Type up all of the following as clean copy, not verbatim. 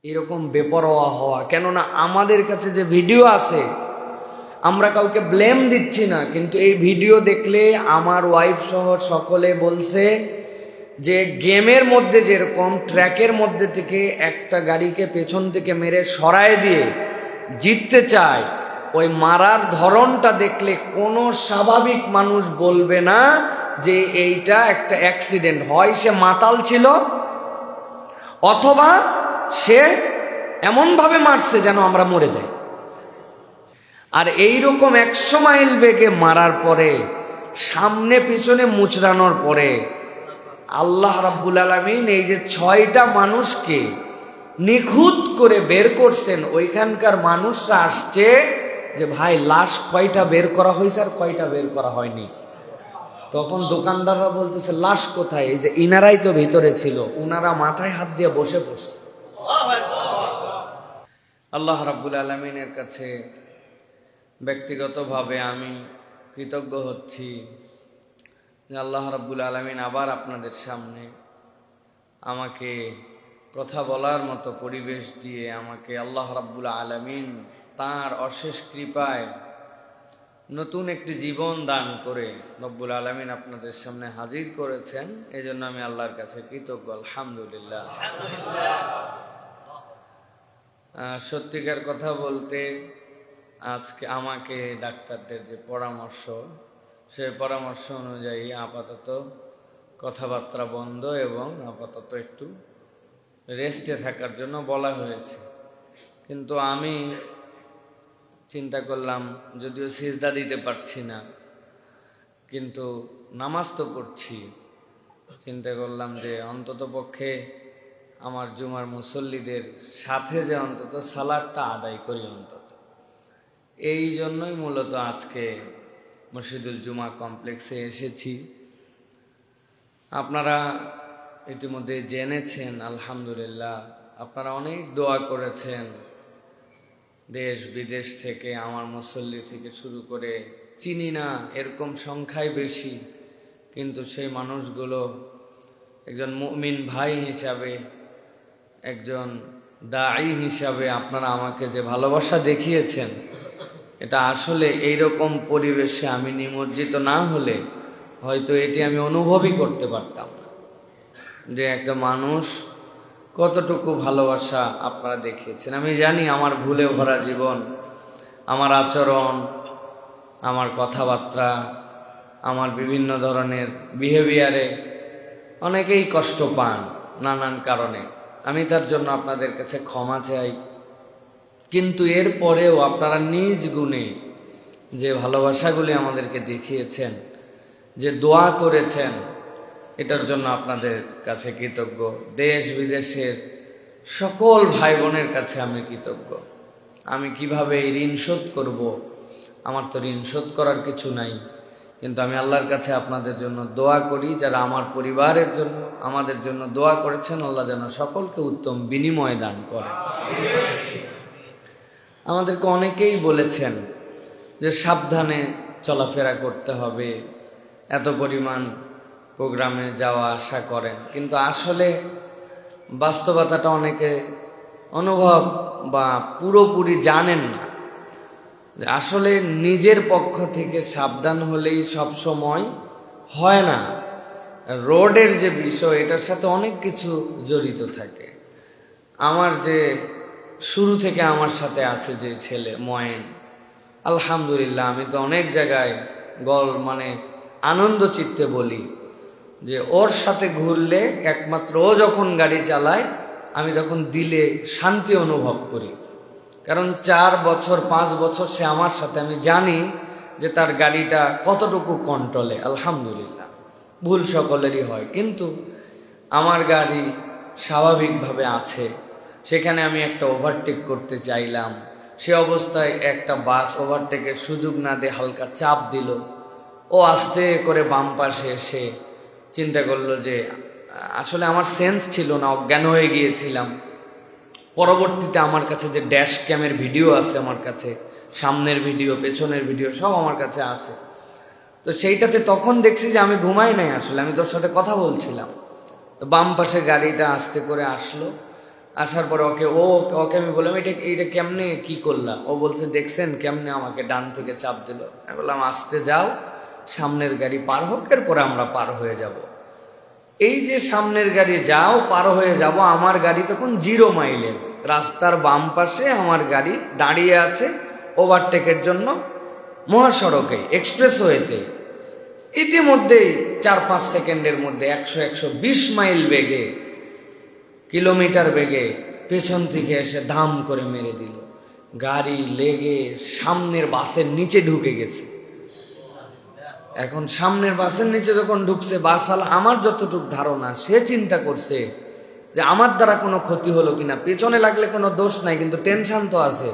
এরকম বেপরোয়া হওয়া। কেননা আমাদের কাছে যে ভিডিও আছে, আমরা কাউকে ব্লেম দিচ্ছি না, কিন্তু এই ভিডিও দেখলে আমার ওয়াইফ সহ সকলে বলছে যে গেমের মধ্যে যেরকম ট্র্যাকের মধ্যে থেকে একটা গাড়িকে পেছন থেকে মেরে সরায় দিয়ে জিততে চায়, ওই মারার ধরনটা দেখলে কোনো স্বাভাবিক মানুষ বলবে না যে এইটা একটা অ্যাক্সিডেন্ট। হয় সে মাতাল ছিল, অথবা সে এমনভাবে মারছে যেন আমরা মরে যাই। আর এইরকম 100 মাইল বেগে মারার পরে, সামনে পিছনে মুচড়ানোর পরে আল্লাহ রাব্বুল আলামিন এই যে 6টা মানুষকে নিখুঁত করে বের করছেন, ওইখানকার মানুষরা আসছে যে ভাই লাশ কয়টা বের করা হয়েছে আর কয়টা বের করা হয়নি। তখন দোকানদাররা বলতেছে লাশ কোথায়? এই যে ইনারাই তো ভিতরে ছিল, উনারা মাথায় হাত দিয়ে বসে পড়ছে। আল্লাহ রাব্বুল আলামিনের কাছে ব্যক্তিগতভাবে আমি কৃতজ্ঞ হচ্ছি যে আল্লাহ রাব্বুল আলামিন আবার আপনাদের সামনে আমাকে কথা বলার মতো পরিবেশ দিয়ে আমাকে আল্লাহ রাব্বুল আলামিন তাঁর অশেষ কৃপায় নতুন একটি জীবন দান করে রব্বুল আলামিন আপনাদের সামনে হাজির করেছেন। এই জন্য আমি আল্লাহর কাছে কৃতজ্ঞ, আলহামদুলিল্লাহ। সত্যিকার কথা বলতে আজকে আমাকে ডাক্তারদের যে পরামর্শ, সেই পরামর্শ অনুযায়ী আপাতত কথাবার্তা বন্ধ এবং আপাতত একটু রেস্টে থাকার জন্য বলা হয়েছে। কিন্তু আমি চিন্তা করলাম, যদিও সিজদা দিতে পারছি না, কিন্তু নামাজ তো পড়ছি, চিন্তা করলাম যে অন্তত পক্ষে আমার জুমার মুসল্লিদের সাথে যে অন্তত সালাতটা আদায় করি অন্তত। এই জন্যই মূলত আজকে মসজিদুল জুমা কমপ্লেক্সে এসেছি। আপনারা ইতিমধ্যে জেনেছেন, আলহামদুলিল্লাহ, আপনারা অনেক দোয়া করেছেন। দেশ বিদেশ থেকে আমার মুসল্লি থেকে শুরু করে চিনি না এরকম সংখ্যায় বেশি, কিন্তু সেই মানুষগুলো একজন মুমিন ভাই হিসাবে, একজন দাঈ হিসাবে আপনারা আমাকে যে ভালোবাসা দেখিয়েছেন, এটা আসলে এইরকম পরিবেশে আমি নিমজ্জিত না হলে হয়তো এটি আমি অনুভবই করতে পারতাম না, যে একটা মানুষ কতটুকু ভালোবাসা আপনারা দেখিয়েছেন। আমি জানি আমার ভুলে ভরা জীবন, আমার আচরণ, আমার কথাবার্তা, আমার বিভিন্ন ধরনের বিহেভিয়ারে অনেকেই কষ্ট পান নানান কারণে। আমি তার জন্য আপনাদের কাছে ক্ষমা চাই। কিন্তু এরপরেও আপনারা নিজ গুণে যে ভালোবাসাগুলি আমাদেরকে দেখিয়েছেন, যে দোয়া করেছেন, এটার জন্য আপনাদের কাছে কৃতজ্ঞ। দেশ বিদেশের সকল ভাই বোনের কাছে আমি কৃতজ্ঞ। আমি কিভাবে এই ঋণ শোধ করব? আমার তো ঋণ শোধ করার কিছু নাই, কিন্তু আমি আল্লাহর কাছে আপনাদের জন্য দোয়া করি, যারা আমার পরিবারের জন্য আমাদের জন্য দোয়া করেছেন, আল্লাহ যেন সকলকে উত্তম বিনিময় দান করে। আমাদেরকে অনেকেই বলেছেন যে সাবধানে চলাফেরা করতে হবে, এত পরিমাণ প্রোগ্রামে যাওয়া আসা করেন, কিন্তু আসলে বাস্তবতাটা অনেকে অনুভব বা পুরোপুরি জানেন না। আসলে নিজের পক্ষ থেকে সাবধান হলেই সব সময় হয় না। রোডের যে বিষয়, এটার সাথে অনেক কিছু জড়িত থাকে। আমার যে শুরু থেকে আমার সাথে আছে যে ছেলে ময়েন, আলহামদুলিল্লাহ, আমি তো অনেক জায়গায় আনন্দ চিত্তে বলি যে ওর সাথে ঘুরলে একমাত্র ও যখন গাড়ি চালায় আমি তখন দিলে শান্তি অনুভব করি। কারণ 4 বছর 5 বছর সে আমার সাথে, আমি জানি যে তার গাড়িটা কতটুকু কন্ট্রোলে। আলহামদুলিল্লাহ, ভুল সকলেরই হয়, কিন্তু আমার গাড়ি স্বাভাবিকভাবে আছে। সেখানে আমি একটা ওভারটেক করতে চাইলাম, সে অবস্থায় একটা বাস ওভারটেকের সুযোগ না দিয়ে হালকা চাপ দিল। ও আস্তে করে বাম পাশে এসে চিন্তা করলো যে আসলে আমার সেন্স ছিল না, অজ্ঞান হয়ে গিয়েছিলাম। পরবর্তীতে আমার কাছে যে ড্যাশ ক্যামের ভিডিও আছে, আমার কাছে সামনের ভিডিও পেছনের ভিডিও সব আমার কাছে আছে। তো সেইটাতে তখন দেখছি যে আমি ঘুমাই নাই, আসলে আমি তোর সাথে কথা বলছিলাম। তো বাম পাশে গাড়িটা আস্তে করে আসলো, আসার পরে ওকে আমি বললাম, এটা কেমনে কি করলা? ও বলছে, দেখছেন কেমনে আমাকে ডান থেকে চাপ দিল। আমি বললাম, আসতে যাও, সামনের গাড়ি পার হোক, এরপরে আমরা পার হয়ে যাব। এই যে সামনের গাড়ি যাও, পার হয়ে যাব, আমার গাড়ি তখন 0 মাইলেজ, রাস্তার বাম পাশে আমার গাড়ি দাঁড়িয়ে আছে ওভারটেকের জন্য মহাসড়কে, এক্সপ্রেসওয়েতে। ইতিমধ্যেই 4-5 সেকেন্ডের মধ্যে 100-120 মাইল বেগে, কিলোমিটার বেগে পেছন থেকে এসে ধাম করে মেরে দিল। গাড়ি লেগে সামনের বাসের নিচে ঢুকে গেছে। এখন সামনের বাসের নিচে যখন ঢুকছে, বাসওয়ালা, আমার যতটুকু ধারণা, সে চিন্তা করছে যে আমার দ্বারা কোনো ক্ষতি হলো কিনা, পেছনে লাগলে কোনো দোষ নাই, কিন্তু টেনশন তো আছে।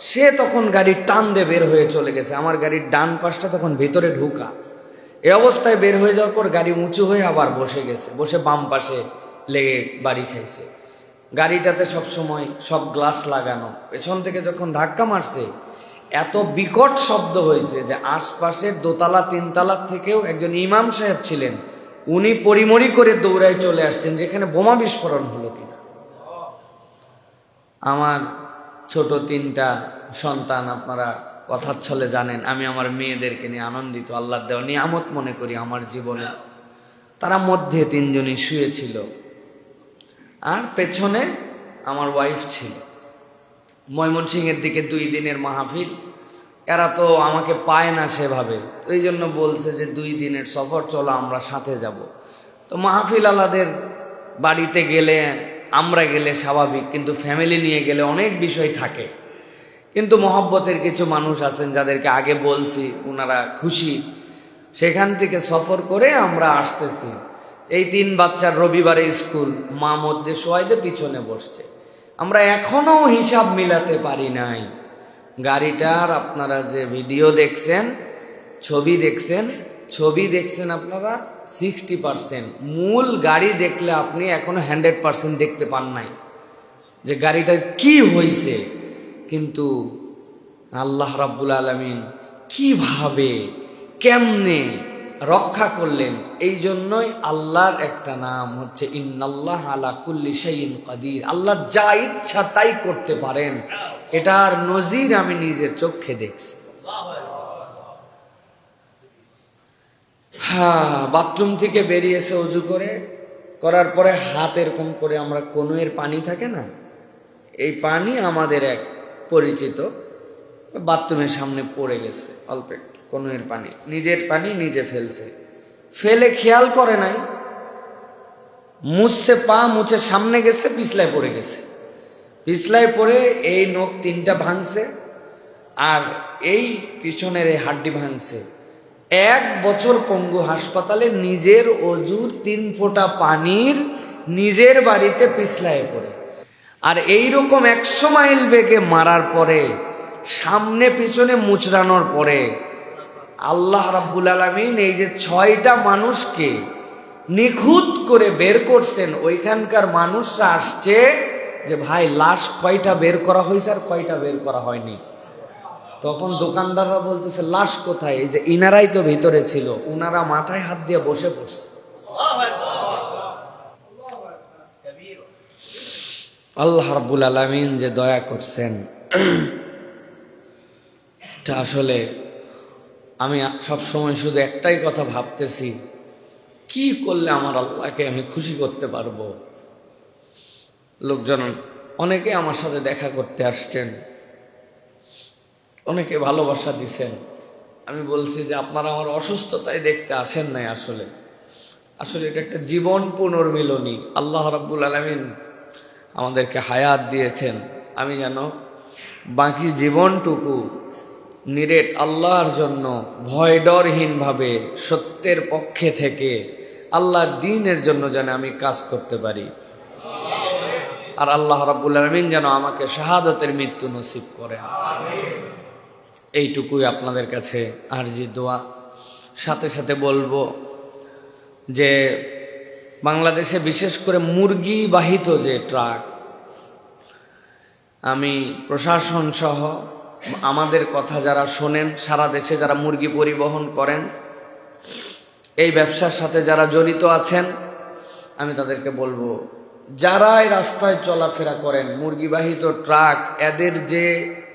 সে তখন গাড়ির টান দিয়ে বের হয়ে চলে গেছে। আমার গাড়ির ডান পাশটা তখন ভিতরে ঢুকা। এই অবস্থায় বের হয়ে যাওয়ার পর গাড়ি উঁচু হয়ে আবার বসে গেছে, বসে বাম পাশে লেগে বাড়ি খাইছে। গাড়িটাতে সবসময় সব গ্লাস লাগানো। পেছন থেকে যখন ধাক্কা মারছে, এত বিকট শব্দ হয়েছে যে আশপাশের দোতলা 3তলার থেকেও একজন ইমাম সাহেব ছিলেন, উনি পরিমরি করে দৌড়ায় চলে আসছেন যেখানে বোমা বিস্ফোরণ হলো কিনা। আমার ছোট 3টা সন্তান, আপনারা কথার ছলে জানেন আমি আমার মেয়েদেরকে নিয়ে আনন্দিত, আল্লাহর দেওয়া নিয়ামত মনে করি আমার জীবনে। তারা মধ্যে 3 জনই শুয়েছিল, আর পেছনে আমার ওয়াইফ ছিল। ময়মনসিংহের দিকে 2 দিনের মাহফিল, এরা তো আমাকে পায় না সেভাবে, এই জন্য বলছে যে 2 দিনের সফর, চলো আমরা সাথে যাব। তো মাহফিল আলাদের বাড়িতে গেলে, আমরা গেলে স্বাভাবিক, কিন্তু ফ্যামিলি নিয়ে গেলে অনেক বিষয় থাকে। কিন্তু মহব্বতের কিছু মানুষ আছেন যাদেরকে আগে বলছি, ওনারা খুশি। সেখান থেকে সফর করে আমরা আসতেছি। এই 3 বাচ্চার রবিবারে স্কুল, মা মধ্যে শোয়াইতে পিছনে বসছে। আমরা এখনো হিসাব মিলাতে পারি নাই। গাড়িটার আপনারা যে ভিডিও দেখছেন, ছবি দেখছেন আপনারা 60%, মূল গাড়ি দেখলে আপনি এখনো 100% দেখতে পান নাই যে গাড়িটার কি হয়েছে। কিন্তু আল্লাহ রাব্বুল আলামিন কিভাবে, কেমনে রক্ষা করলেন, এই জন্যই আল্লাহর একটা নাম হচ্ছে ইন্নাল্লাহ আলা কুল্লি শাইইন কাদির। আল্লাহ যা ইচ্ছা তাই করতে পারেন, এটার নজির আমি নিজের চোখে দেখছি। বাথরুম থেকে বেরিয়েছে অজু করার পরে হাত এরকম করে, আমরা কনুয়ের পানি থাকে না, এই পানি আমাদের এক পরিচিত বাথরুমের সামনে পড়ে গেছে, অল্প একটু কনুয়ের পানি, নিজের পানি নিজে ফেলছে, ফেলে খেয়াল করে নাই, মুছছে, পা মুছে সামনে গেছে, পিছলায় পড়ে গেছে। পিছলায় পড়ে এই নখ 3টা ভাঙছে, আর এই পিছনের এই হাড্ডি ভাঙছে। 1 বছর পঙ্গু হাসপাতালে, নিজের অজুর 3 ফোঁটা পানির নিজের বাড়িতে পিছলায় পড়ে। আর এইরকম 100 মাইল বেগে মারার পরে, সামনে পিছনে মুচড়ানোর পরে, আল্লাহ রাব্বুল আলামিন এই যে 6টা মানুষকে নিখুঁত করে বের করছেন। ওইখানকার মানুষরা আসছে যে ভাই লাশ কয়টা বের করা হয়েছে আর কয়টা বের করা হয়নি। তখন দোকানদাররা বলতেছে লাশ কোথায়? এই যে ইনারাই তো ভিতরে ছিল, উনারা মাথায় হাত দিয়ে বসে পড়ছে। আল্লাহ রাব্বুল আলামিন যে দয়া করছেন, এটা আসলে আমি সবসময় শুধু একটাই কথা ভাবতেছি, কি করলে আমার আল্লাহকে আমি খুশি করতে পারবো। লোকজন অনেকে আমার সাথে দেখা করতে আসছেন, অনেকে ভালোবাসা দিছেন। আমি বলছি যে আপনারা আমার অসুস্থতায় দেখতে আসেন নাই, আসলে এটা একটা জীবন পুনর্মিলনী। আল্লাহ রাব্বুল আলামিন আমাদেরকে হায়াত দিয়েছেন, আমি যেন বাকি জীবনটুকু নিরেট আল্লাহর জন্য ভয় ডরহীনভাবে সত্যের পক্ষে থেকে আল্লাহর দ্বীনের জন্য যেন আমি কাজ করতে পারি। আর আল্লাহ রাব্বুল আলামিন যেন আমাকে শাহাদাতের মৃত্যু নসিব করেন। এইটুকুই আপনাদের কাছে আরজি দোয়া। সাথে সাথে বলবো যে বাংলাদেশে বিশেষ করে মুরগি বাহিত যে ট্রাক, আমি প্রশাসন সহ আমাদের কথা যারা শোনেন, সারা দেশে যারা মুরগি পরিবহন করেন, এই ব্যবসার সাথে যারা জড়িত আছেন, আমি তাদেরকে বলবো যারাই রাস্তায় চলাফেরা করেন, মুরগিবাহিত ট্রাক, এদের যে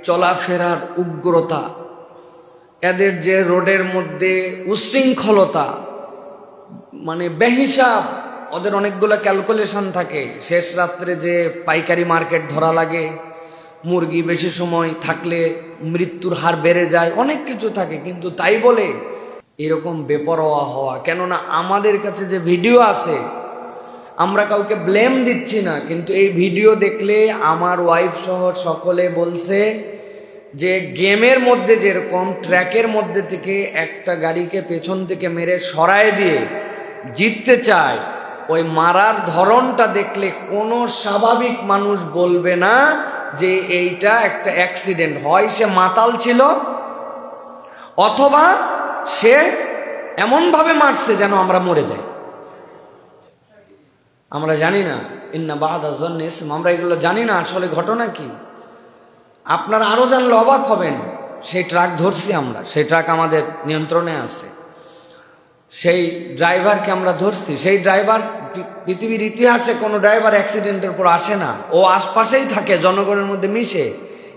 চলাফেরার উগ্রতা, এদের যে রোডের মধ্যে উশৃঙ্খলতা, মানে বেহিসাব, ওদের অনেকগুলো ক্যালকুলেশন থাকে। শেষ রাত্রে যে পাইকারি মার্কেট ধরা লাগে, মুরগি বেশি সময় থাকলে মৃত্যুর হার বেড়ে যায়, অনেক কিছু থাকে। কিন্তু তাই বলে এরকম বেপরোয়া হওয়া, কেননা আমাদের কাছে যে ভিডিও আছে, আমরা কাউকে ব্লেম দিচ্ছি না, কিন্তু এই ভিডিও দেখলে আমার ওয়াইফ সহ সকলে বলছে যে গেমের মধ্যে যেরকম ট্র্যাকের মধ্যে থেকে একটা গাড়িকে পেছন থেকে মেরে সরায় দিয়ে জিততে চায়, ওই মারার ধরনটা দেখলে কোনো স্বাভাবিক মানুষ বলবে না যে এইটা একটা অ্যাক্সিডেন্ট। হয় সে মাতাল ছিল, অথবা সে এমনভাবে মারছে যেন আমরা মরে যাই। আমরা জানি না, ইন্না বাদা যন্নি ইসম, আমরা এগুলো জানি না আসলে ঘটনা কি। আপনারা আরো জানলে অবাক হবেন। সেই ট্রাক ধরছি আমরা, সেই ট্রাক আমাদের নিয়ন্ত্রণে আছে, সেই ড্রাইভারকে আমরা ধরছি। সেই ড্রাইভার, পৃথিবীর ইতিহাসে কোনো ড্রাইভার অ্যাক্সিডেন্টের পর আসে না, ও আশপাশেই থাকে, জনগণের মধ্যে মিশে।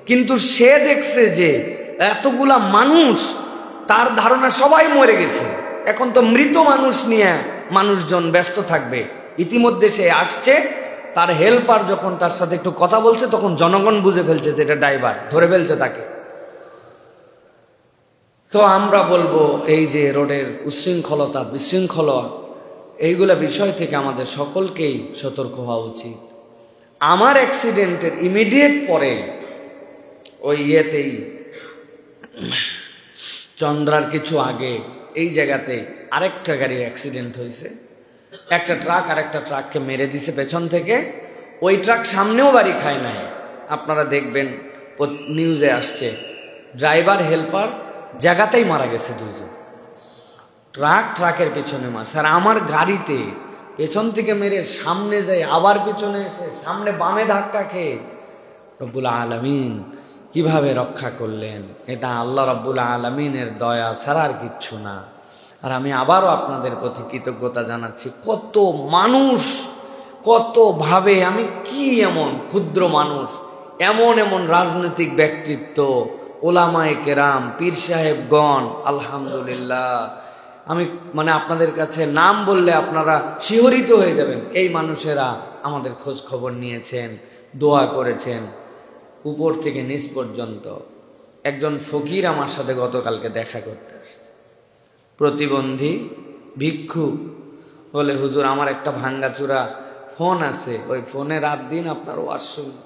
কিন্তু সে দেখছে যে এতগুলা মানুষ, তার ধারণা সবাই মরে গেছে, এখন তো মৃত মানুষ নিয়ে মানুষজন ব্যস্ত থাকবে। ইতিমধ্যে সে আসছে, তার হেল্পার যখন তার সাথে একটু কথা বলছে, তখন জনগণ বুঝে ফেলছে যে এটা ড্রাইভার, ধরে ফেলছে তাকে। তো আমরা বলবো এই যে রোডের উশৃঙ্খলতা, বিশৃঙ্খলা, এইগুলা বিষয় থেকে আমাদের সকলকেই সতর্ক হওয়া উচিত। আমার অ্যাক্সিডেন্টের ইমিডিয়েট পরে ওই ইয়েতেই, চন্দ্রার কিছু আগে, এই জায়গাতে আরেকটা গাড়ির অ্যাক্সিডেন্ট হয়েছে। একটা ট্রাক আরেকটা ট্রাককে মেরে দিছে পেছন থেকে। ওই ট্রাক সামনেও বাড়ি খায় নাই, আপনারা দেখবেন নিউজে আসছে। ড্রাইভার হেল্পার জায়গাতেই মারা গেছে দুইজন। ট্রাকের পেছনে মারছে, আর আমার গাড়িতে পেছন থেকে মেরে সামনে যায়, আবার পেছনে এসে সামনে বামে ধাক্কা খেয়ে রব্বুল আলামিন কিভাবে রক্ষা করলেন, এটা আল্লাহ রব্বুল আলামিনের দয়া ছাড়া আর কিচ্ছু না। আর আমি আবারও আপনাদের প্রতি কৃতজ্ঞতা জানাচ্ছি। কত মানুষ, কত ভাবে, আমি কি এমন ক্ষুদ্র মানুষ, এমন এমন রাজনৈতিক ব্যক্তিত্ব, ওলামায়ে কেরাম, পীর সাহেবগণ, আলহামদুলিল্লাহ, আমি মানে আপনাদের কাছে নাম বললে আপনারা শিহরিত হয়ে যাবেন। এই মানুষেরা আমাদের খোঁজ খবর নিয়েছেন, দোয়া করেছেন, উপর থেকে নিচ পর্যন্ত। একজন ফকির আমার সাথে গতকালকে দেখা করতে আসছে, প্রতিবন্ধী ভিক্ষুক। বলে, হুজুর আমার একটা ভাঙ্গাচুরা ফোন আছে, ওই ফোনে রাত দিন আপনার ওয়াজ শুনি।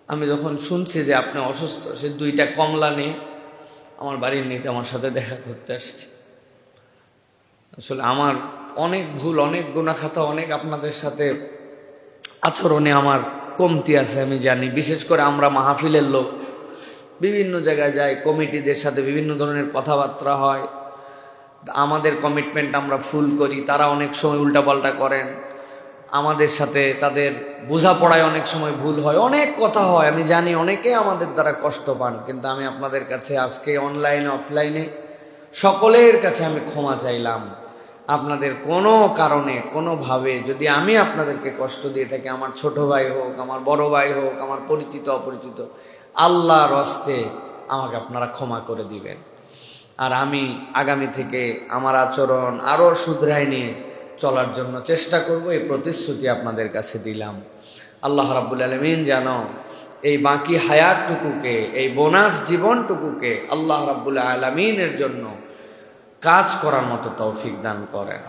আমি যখন শুনছি যে আপনি অসুস্থ, সে 2টা কমলা নিয়ে আমার বাড়ির নিচে আমার সাথে দেখা করতে আসছে। আসলে আমার অনেক ভুল, অনেক গুনাখাতা, অনেক আপনাদের সাথে আচরণে আমার কমতি আছে, আমি জানি। বিশেষ করে আমরা মাহফিলের লোক, বিভিন্ন জায়গায় যাই, কমিটিদের সাথে বিভিন্ন ধরনের কথাবার্তা হয়, আমাদের কমিটমেন্ট আমরা ফুল করি, তারা অনেক সময় উল্টাপাল্টা করেন আমাদের সাথে, তাদের বোঝাপড়ায় অনেক সময় ভুল হয়, অনেক কথা হয়, আমি জানি। অনেকে আমাদের দ্বারা কষ্ট পান, কিন্তু আমি আপনাদের কাছে আজকে অনলাইনে অফলাইনে সকলের কাছে আমি ক্ষমা চাইলাম। আপনাদের কোনো কারণে কোনোভাবে যদি আমি আপনাদেরকে কষ্ট দিয়ে থাকি, আমার ছোট ভাই হোক, আমার বড় ভাই হোক, আমার পরিচিত অপরিচিত, আল্লাহর হস্তে আমাকে আপনারা ক্ষমা করে দিবেন। আর আমি আগামী থেকে আমার আচরণ আরও শুধরায় নিয়ে চলার জন্য চেষ্টা করব, এই প্রতিশ্রুতি আপনাদের কাছে দিলাম। আল্লাহ রাব্বুল আলামিন যেন এই বাকি হায়াতটুকুকে, এই বোনাস জীবনটুকুকে আল্লাহ রাব্বুল আলামিনের জন্য কাজ করার মতো তৌফিক দান করেন।